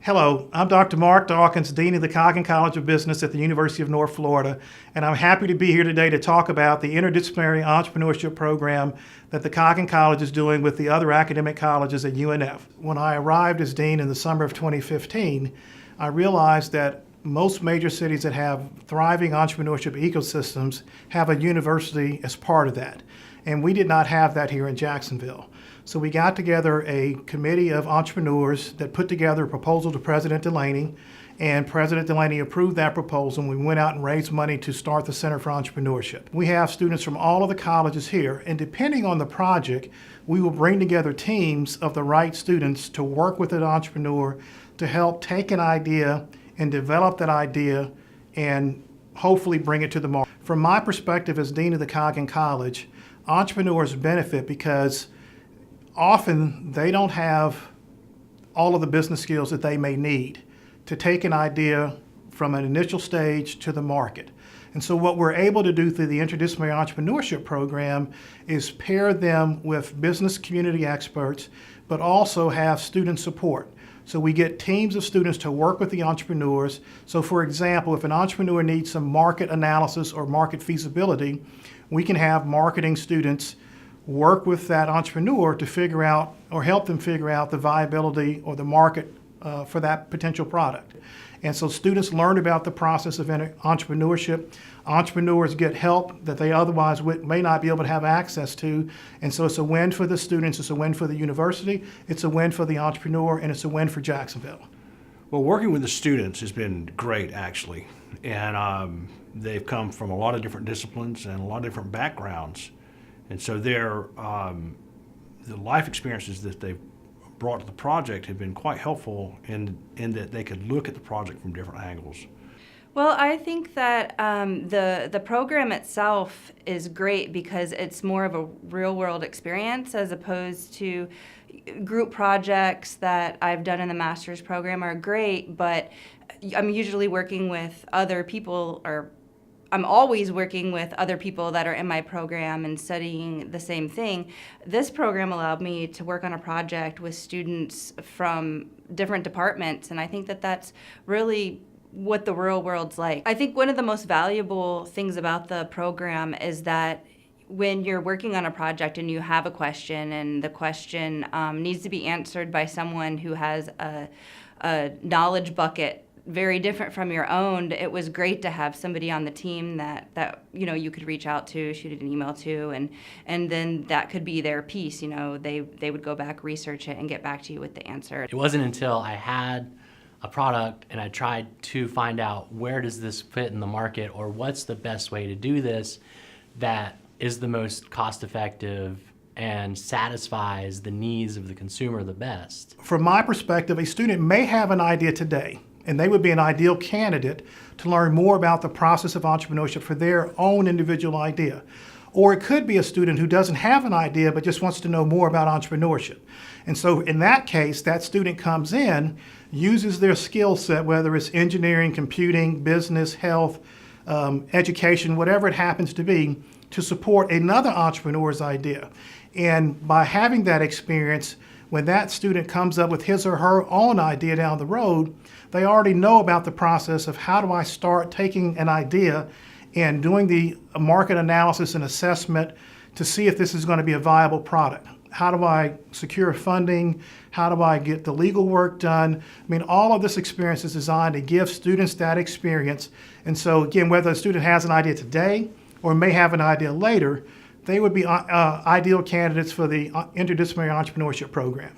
Hello, I'm Dr. Mark Dawkins, Dean of the Coggin College of Business at the University of North Florida, and I'm happy to be here today to talk about the interdisciplinary entrepreneurship program that the Coggin College is doing with the other academic colleges at UNF. When I arrived as Dean in the summer of 2015, I realized that most major cities that have thriving entrepreneurship ecosystems have a university as part of that, and we did not have that here in Jacksonville. So we got together a committee of entrepreneurs that put together a proposal to President Delaney, and President Delaney approved that proposal, and we went out and raised money to start the Center for Entrepreneurship. We have students from all of the colleges here, and depending on the project, we will bring together teams of the right students to work with an entrepreneur to help take an idea and develop that idea and hopefully bring it to the market. From my perspective as Dean of the Coggin College, entrepreneurs benefit because often they don't have all of the business skills that they may need to take an idea from an initial stage to the market. And so what we're able to do through the Interdisciplinary Entrepreneurship Program is pair them with business community experts, but also have student support. So we get teams of students to work with the entrepreneurs. So for example, if an entrepreneur needs some market analysis or market feasibility, we can have marketing students work with that entrepreneur to figure out or help them figure out the viability or the market for that potential product. And so students learn about the process of entrepreneurship. Entrepreneurs get help that they otherwise may not be able to have access to. And so it's a win for the students, it's a win for the university, it's a win for the entrepreneur, and it's a win for Jacksonville. Well, working with the students has been great, actually. And they've come from a lot of different disciplines and a lot of different backgrounds. And so the life experiences that they've brought to the project have been quite helpful in that they could look at the project from different angles. Well, I think that the program itself is great because it's more of a real-world experience as opposed to group projects that I've done in the master's program are great, but I'm usually working with other people, or I'm always working with other people that are in my program and studying the same thing. This program allowed me to work on a project with students from different departments, and I think that that's really what the real world's like. I think one of the most valuable things about the program is that when you're working on a project and you have a question and the question needs to be answered by someone who has a knowledge bucket very different from your own, it was great to have somebody on the team that you could reach out to, shoot an email to, and then that could be their piece. They would go back, research it, and get back to you with the answer. It wasn't until I had a product and I tried to find out where does this fit in the market or what's the best way to do this that is the most cost-effective and satisfies the needs of the consumer the best. From my perspective, a student may have an idea today, and they would be an ideal candidate to learn more about the process of entrepreneurship for their own individual idea. Or it could be a student who doesn't have an idea but just wants to know more about entrepreneurship. And so in that case, that student comes in, uses their skill set, whether it's engineering, computing, business, health, education, whatever it happens to be, to support another entrepreneur's idea. And by having that experience, when that student comes up with his or her own idea down the road, they already know about the process of how do I start taking an idea and doing the market analysis and assessment to see if this is going to be a viable product. How do I secure funding? How do I get the legal work done? I mean, all of this experience is designed to give students that experience. And so again, whether a student has an idea today or may have an idea later, they would be ideal candidates for the Interdisciplinary Entrepreneurship Program.